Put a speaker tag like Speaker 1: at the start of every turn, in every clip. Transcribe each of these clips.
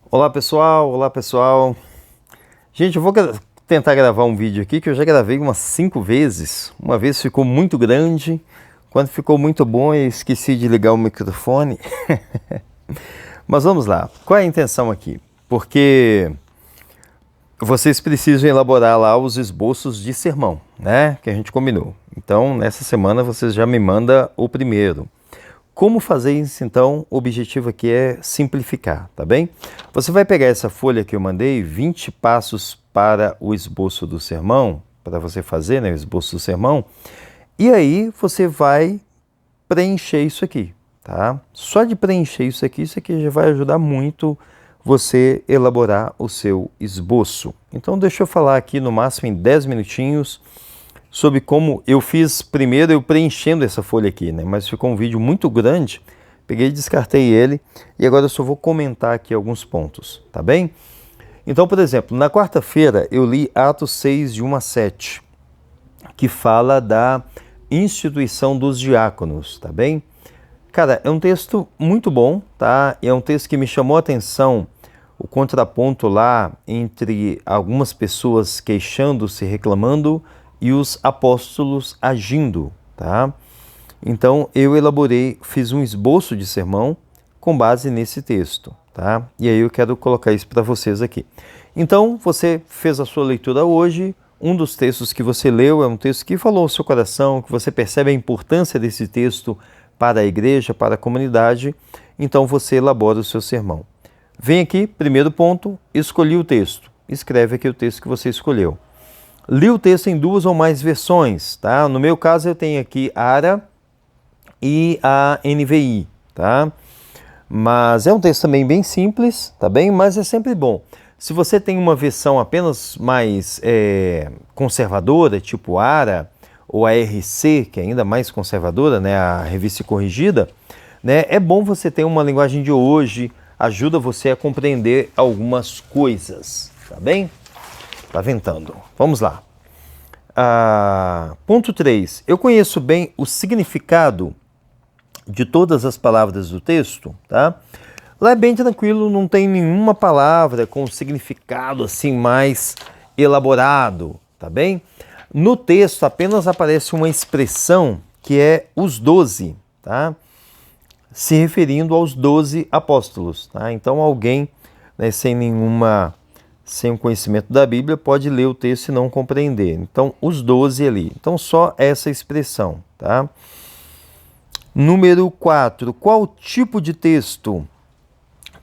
Speaker 1: Olá pessoal, olá pessoal. Gente, eu vou tentar gravar um vídeo aqui que eu já gravei umas 5 vezes. Uma vez ficou muito grande, quando ficou muito bom eu esqueci de ligar o microfone. Mas vamos lá, qual é a intenção aqui? Porque vocês precisam elaborar lá os esboços de sermão, né? Que a gente combinou. Então, nessa semana vocês já me mandam o primeiro. Como fazer isso então? O objetivo aqui é simplificar, tá bem? Você vai pegar essa folha que eu mandei, 20 passos para o esboço do sermão, para você fazer, né, o esboço do sermão, e aí você vai preencher isso aqui, tá? Só de preencher isso aqui já vai ajudar muito você elaborar o seu esboço. Então deixa eu falar aqui no máximo em 10 minutinhos sobre como eu fiz primeiro eu preenchendo essa folha aqui, né? Mas ficou um vídeo muito grande, peguei e descartei ele e agora eu só vou comentar aqui alguns pontos, tá bem? Então, por exemplo, na quarta-feira eu li Atos 6, de 1 a 7, que fala da instituição dos diáconos, tá bem? Cara, é um texto muito bom, tá? É um texto que me chamou a atenção, o contraponto lá entre algumas pessoas queixando-se, reclamando, e os apóstolos agindo, tá? Então eu elaborei, fiz um esboço de sermão com base nesse texto, tá? E aí eu quero colocar isso para vocês aqui. Então você fez a sua leitura hoje, um dos textos que você leu é um texto que falou ao seu coração, que você percebe a importância desse texto para a igreja, para a comunidade, então você elabora o seu sermão. Vem aqui, primeiro ponto, escolhi o texto. Escreve aqui o texto que você escolheu. Li o texto em 2 ou mais versões, tá? No meu caso eu tenho aqui a ARA e a NVI, tá? Mas é um texto também bem simples, tá bem? Mas é sempre bom. Se você tem uma versão apenas mais conservadora, tipo ARA ou a RC, que é ainda mais conservadora, né? A Revista Corrigida, né? É bom você ter uma linguagem de hoje, ajuda você a compreender algumas coisas, tá bem? Tá ventando. Vamos lá. Ponto 3. Eu conheço bem o significado de todas as palavras do texto, tá? Lá é bem tranquilo, não tem nenhuma palavra com significado assim mais elaborado, tá bem? No texto apenas aparece uma expressão que é os 12, tá? Se referindo aos 12 apóstolos, tá? Então alguém, né, sem o conhecimento da Bíblia, pode ler o texto e não compreender. Então, os 12 ali. Então, só essa expressão, tá? Número 4. Qual tipo de texto?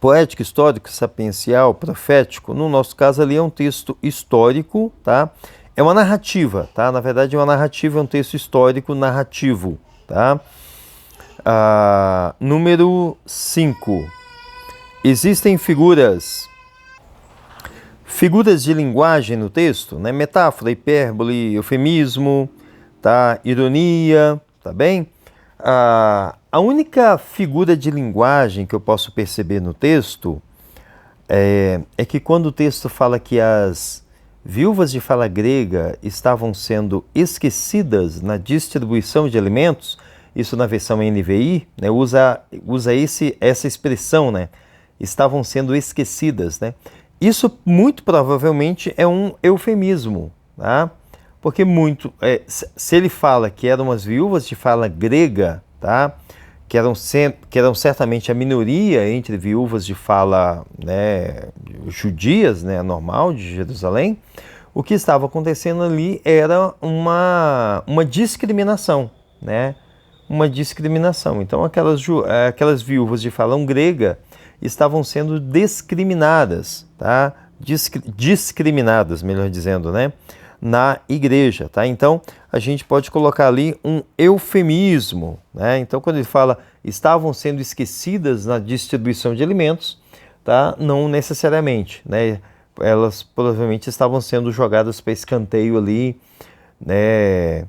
Speaker 1: Poético, histórico, sapiencial, profético? No nosso caso ali é um texto histórico, tá? É uma narrativa, tá? Na verdade, é uma narrativa, é um texto histórico narrativo, tá? Número 5. Existem figuras de linguagem no texto, né? Metáfora, hipérbole, eufemismo, tá? Ironia, tá bem? A única figura de linguagem que eu posso perceber no texto é que quando o texto fala que as viúvas de fala grega estavam sendo esquecidas na distribuição de alimentos, isso na versão NVI, né? usa essa expressão, né? Estavam sendo esquecidas, né? Isso muito provavelmente é um eufemismo, tá? Porque se ele fala que eram as viúvas de fala grega, tá? Que eram certamente a minoria entre viúvas de fala, né, judias, né, normal de Jerusalém, o que estava acontecendo ali era uma discriminação, né? Uma discriminação. Então aquelas viúvas de fala grega estavam sendo discriminadas, tá? Discriminadas, melhor dizendo, né? Na igreja, tá? Então, a gente pode colocar ali um eufemismo, né? Então, quando ele fala estavam sendo esquecidas na distribuição de alimentos, tá? Não necessariamente, né? Elas provavelmente estavam sendo jogadas para escanteio ali, né?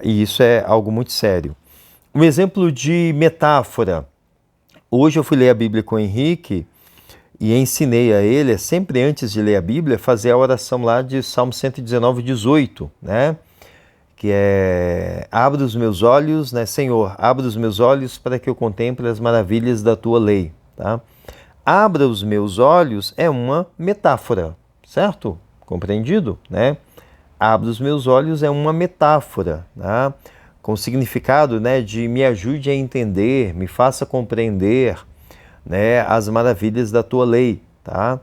Speaker 1: E isso é algo muito sério. Um exemplo de metáfora. Hoje eu fui ler a Bíblia com o Henrique e ensinei a ele, sempre antes de ler a Bíblia, fazer a oração lá de Salmo 119, 18, né? Que é, abre os meus olhos, né, Senhor, abre os meus olhos para que eu contemple as maravilhas da tua lei, tá? abra os meus olhos é uma metáfora, certo? Compreendido, né? Abra os meus olhos é uma metáfora, tá? Com o significado, né, de me ajude a entender, me faça compreender, né, as maravilhas da tua lei, tá?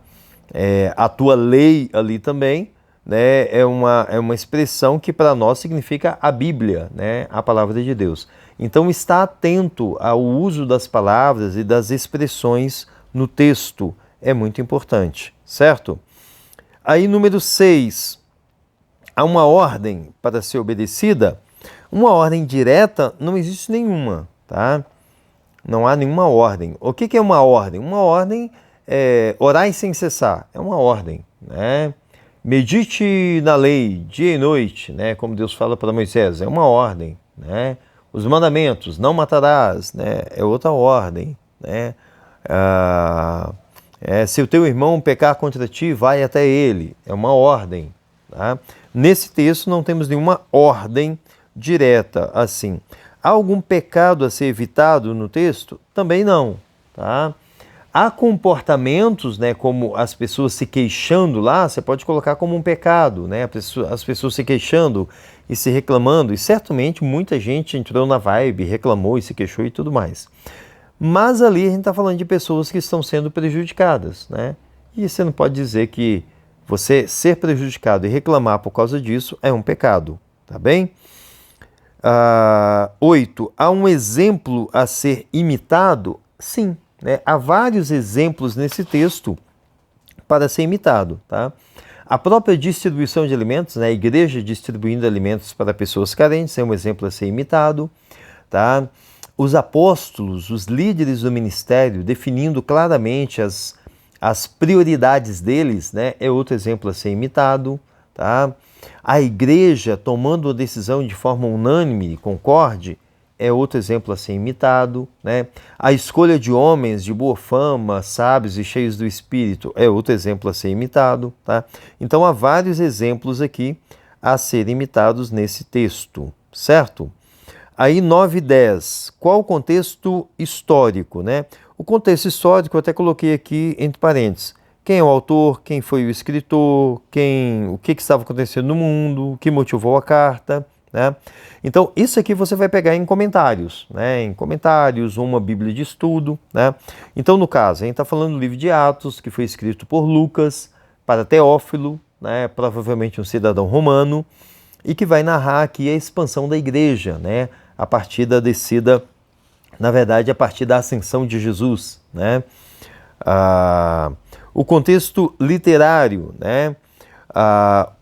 Speaker 1: A tua lei ali também, né, é uma expressão que para nós significa a Bíblia, né, a palavra de Deus. Então está atento ao uso das palavras e das expressões no texto, é muito importante, certo? Aí número 6, há uma ordem para ser obedecida. Uma ordem direta não existe nenhuma, tá? Não há nenhuma ordem. O que é uma ordem? Uma ordem é orai sem cessar, é uma ordem, né? Medite na lei dia e noite, né? Como Deus fala para Moisés, é uma ordem, né? Os mandamentos, não matarás, né? É outra ordem, né? Se o teu irmão pecar contra ti, vai até ele, é uma ordem, tá? Nesse texto não temos nenhuma ordem direta assim. Há algum pecado a ser evitado no texto? Também não, tá? Há comportamentos, né, como as pessoas se queixando lá, você pode colocar como um pecado, né? As pessoas se queixando e se reclamando, e certamente muita gente entrou na vibe, reclamou e se queixou e tudo mais. Mas ali a gente está falando de pessoas que estão sendo prejudicadas, né? E você não pode dizer que você ser prejudicado e reclamar por causa disso é um pecado, tá bem? 8. Há um exemplo a ser imitado? Sim, né? Há vários exemplos nesse texto para ser imitado, tá? A própria distribuição de alimentos, né? A igreja distribuindo alimentos para pessoas carentes é um exemplo a ser imitado, tá? Os apóstolos, os líderes do ministério, definindo claramente as prioridades deles, né? É outro exemplo a ser imitado, tá? A igreja tomando a decisão de forma unânime, concorde, é outro exemplo a ser imitado, né? A escolha de homens de boa fama, sábios e cheios do Espírito, é outro exemplo a ser imitado, tá? Então há vários exemplos aqui a serem imitados nesse texto, certo? Aí 9 e 10, qual o contexto histórico, né? O contexto histórico eu até coloquei aqui entre parênteses. Quem é o autor, quem foi o escritor, o que estava acontecendo no mundo, o que motivou a carta, né? Então, isso aqui você vai pegar em comentários, né? Em comentários, ou uma bíblia de estudo, né? Então, no caso, a gente está falando do livro de Atos, que foi escrito por Lucas, para Teófilo, né? Provavelmente um cidadão romano, e que vai narrar aqui a expansão da igreja, né? A partir da descida, na verdade, a partir da ascensão de Jesus, né? O contexto literário, né?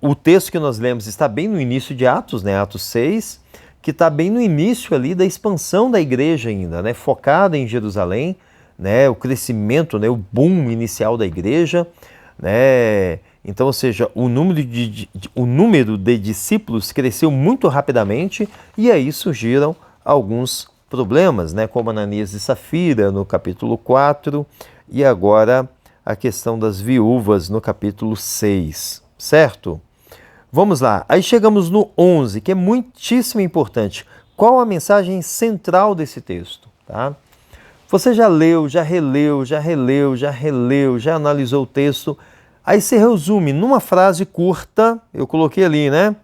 Speaker 1: O texto que nós lemos está bem no início de Atos, né? Atos 6, que está bem no início ali da expansão da igreja ainda, né? Focada em Jerusalém, né? O crescimento, né? O boom inicial da igreja, né? Então, ou seja, o número de discípulos cresceu muito rapidamente e aí surgiram alguns problemas, né? Como Ananias e Safira no capítulo 4 e agora a questão das viúvas no capítulo 6, certo? Vamos lá, aí chegamos no 11, que é muitíssimo importante. Qual a mensagem central desse texto? Tá? Você já leu, já releu, já analisou o texto, aí você resume numa frase curta, eu coloquei ali, né?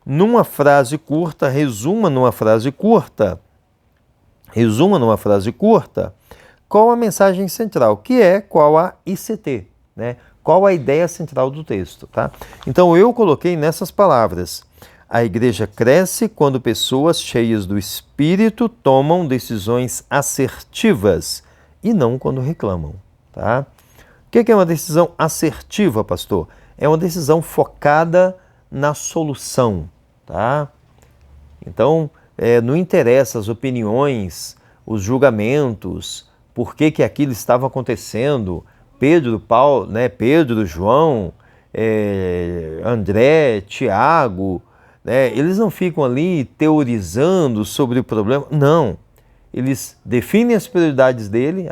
Speaker 1: Numa frase curta, resuma numa frase curta, qual a mensagem central, que é qual a ICT, né? Qual a ideia central do texto, tá? Então eu coloquei nessas palavras: a igreja cresce quando pessoas cheias do Espírito tomam decisões assertivas e não quando reclamam, tá? O que é uma decisão assertiva, pastor? É uma decisão focada na solução, tá? Então, não interessa as opiniões, os julgamentos, por que aquilo estava acontecendo. Pedro, Paulo, né? Pedro, João, André, Tiago, né? Eles não ficam ali teorizando sobre o problema, não. Eles definem as prioridades dele,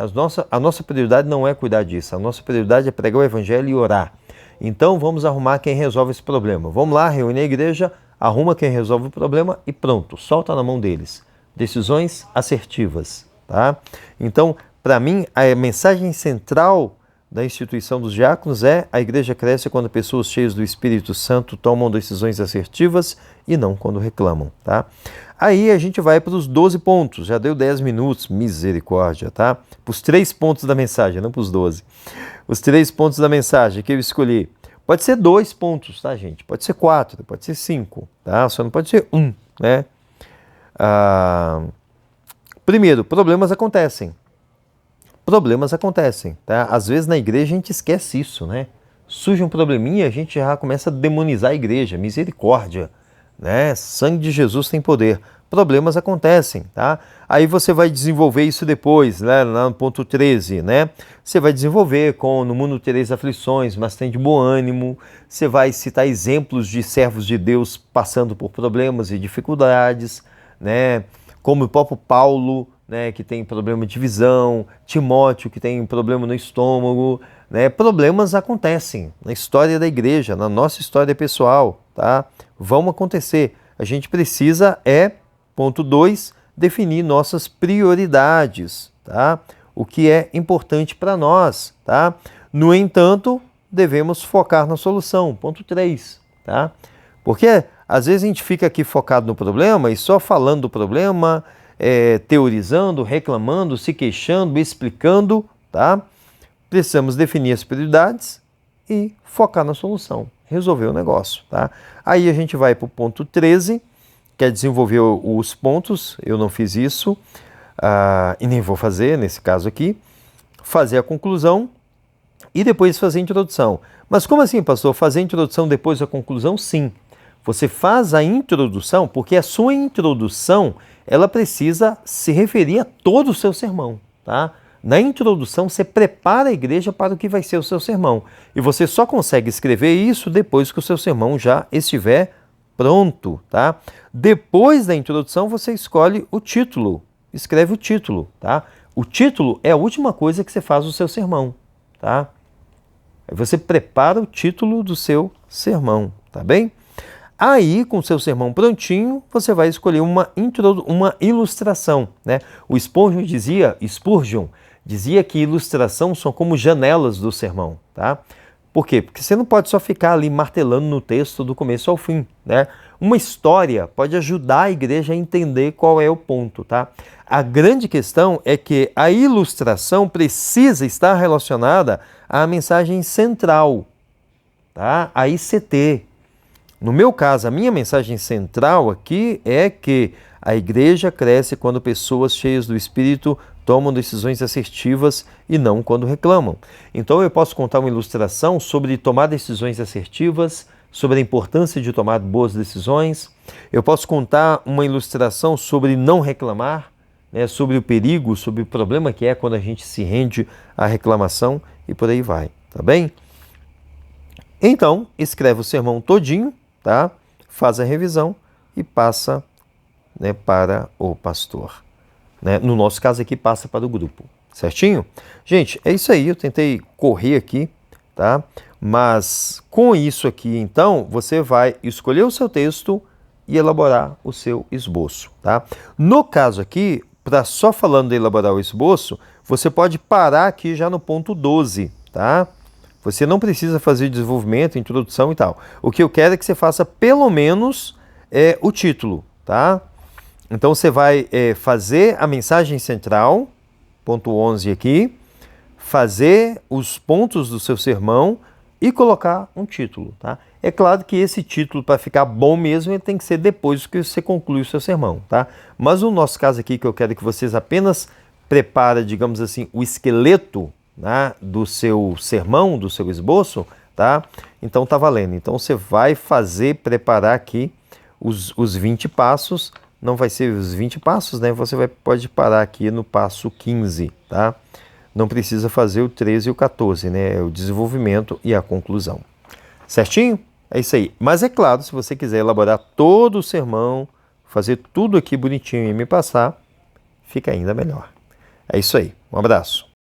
Speaker 1: a nossa prioridade não é cuidar disso, a nossa prioridade é pregar o evangelho e orar. Então vamos arrumar quem resolve esse problema. Vamos lá, reúne a igreja, arruma quem resolve o problema e pronto, solta na mão deles. Decisões assertivas, tá? Então, para mim, a mensagem central da instituição dos diáconos é: a igreja cresce quando pessoas cheias do Espírito Santo tomam decisões assertivas e não quando reclamam, tá? Aí a gente vai para os 12 pontos, já deu 10 minutos, misericórdia, tá? Para os 3 pontos da mensagem, não para os 12. Os 3 pontos da mensagem que eu escolhi. Pode ser 2 pontos, tá, gente? Pode ser 4, pode ser 5, tá? Só não pode ser 1, né? Primeiro, problemas acontecem. Problemas acontecem, tá? Às vezes na igreja a gente esquece isso, né? Surge um probleminha, a gente já começa a demonizar a igreja, misericórdia, né? Sangue de Jesus tem poder. Problemas acontecem, tá? Aí você vai desenvolver isso depois, né? Lá no ponto 13, né? Você vai desenvolver no mundo tereis aflições, mas tem de bom ânimo. Você vai citar exemplos de servos de Deus passando por problemas e dificuldades, né? Como o próprio Paulo, né, que tem problema de visão, Timóteo, que tem problema no estômago, né? Problemas acontecem na história da igreja, na nossa história pessoal, tá? Vão acontecer. A gente precisa, ponto 2, definir nossas prioridades, tá? O que é importante para nós, tá? No entanto, devemos focar na solução, ponto 3, tá? Porque às vezes a gente fica aqui focado no problema e só falando do problema, teorizando, reclamando, se queixando, explicando, tá? Precisamos definir as prioridades e focar na solução, resolver o negócio, tá? Aí a gente vai para o ponto 13, que é desenvolver os pontos. Eu não fiz isso e nem vou fazer nesse caso aqui. Fazer a conclusão e depois fazer a introdução. Mas como assim, pastor? Fazer a introdução depois da conclusão? Sim. Você faz a introdução porque a sua introdução ela precisa se referir a todo o seu sermão, tá? Na introdução, você prepara a igreja para o que vai ser o seu sermão. E você só consegue escrever isso depois que o seu sermão já estiver pronto, tá? Depois da introdução, você escolhe o título, escreve o título, tá? O título é a última coisa que você faz no seu sermão, tá? Aí você prepara o título do seu sermão, tá bem? Aí, com o seu sermão prontinho, você vai escolher uma ilustração, né? O Spurgeon dizia que ilustração são como janelas do sermão, tá? Por quê? Porque você não pode só ficar ali martelando no texto do começo ao fim, né? Uma história pode ajudar a igreja a entender qual é o ponto, tá? A grande questão é que a ilustração precisa estar relacionada à mensagem central, tá? A ICT. No meu caso, a minha mensagem central aqui é que a igreja cresce quando pessoas cheias do Espírito tomam decisões assertivas e não quando reclamam. Então eu posso contar uma ilustração sobre tomar decisões assertivas, sobre a importância de tomar boas decisões. Eu posso contar uma ilustração sobre não reclamar, né, sobre o perigo, sobre o problema que é quando a gente se rende à reclamação e por aí vai, tá bem? Então, escreve o sermão todinho, tá? Faz a revisão e passa, né, para o pastor. Né? No nosso caso aqui, passa para o grupo, certinho? Gente, é isso aí, eu tentei correr aqui, tá? Mas com isso aqui, então, você vai escolher o seu texto e elaborar o seu esboço, tá? No caso aqui, para só falando de elaborar o esboço, você pode parar aqui já no ponto 12, tá? Você não precisa fazer desenvolvimento, introdução e tal. O que eu quero é que você faça pelo menos o título, tá? Então você vai fazer a mensagem central, ponto 11 aqui, fazer os pontos do seu sermão e colocar um título, tá? É claro que esse título, para ficar bom mesmo, ele tem que ser depois que você conclui o seu sermão, tá? Mas no nosso caso aqui, que eu quero que vocês apenas preparem, digamos assim, o esqueleto, né, do seu sermão, do seu esboço, tá? Então tá valendo. Então você vai preparar aqui os 20 passos. Não vai ser os 20 passos, né? Você pode parar aqui no passo 15, tá? Não precisa fazer o 13 e o 14, né? É o desenvolvimento e a conclusão. Certinho? É isso aí. Mas é claro, se você quiser elaborar todo o sermão, fazer tudo aqui bonitinho e me passar, fica ainda melhor. É isso aí. Um abraço.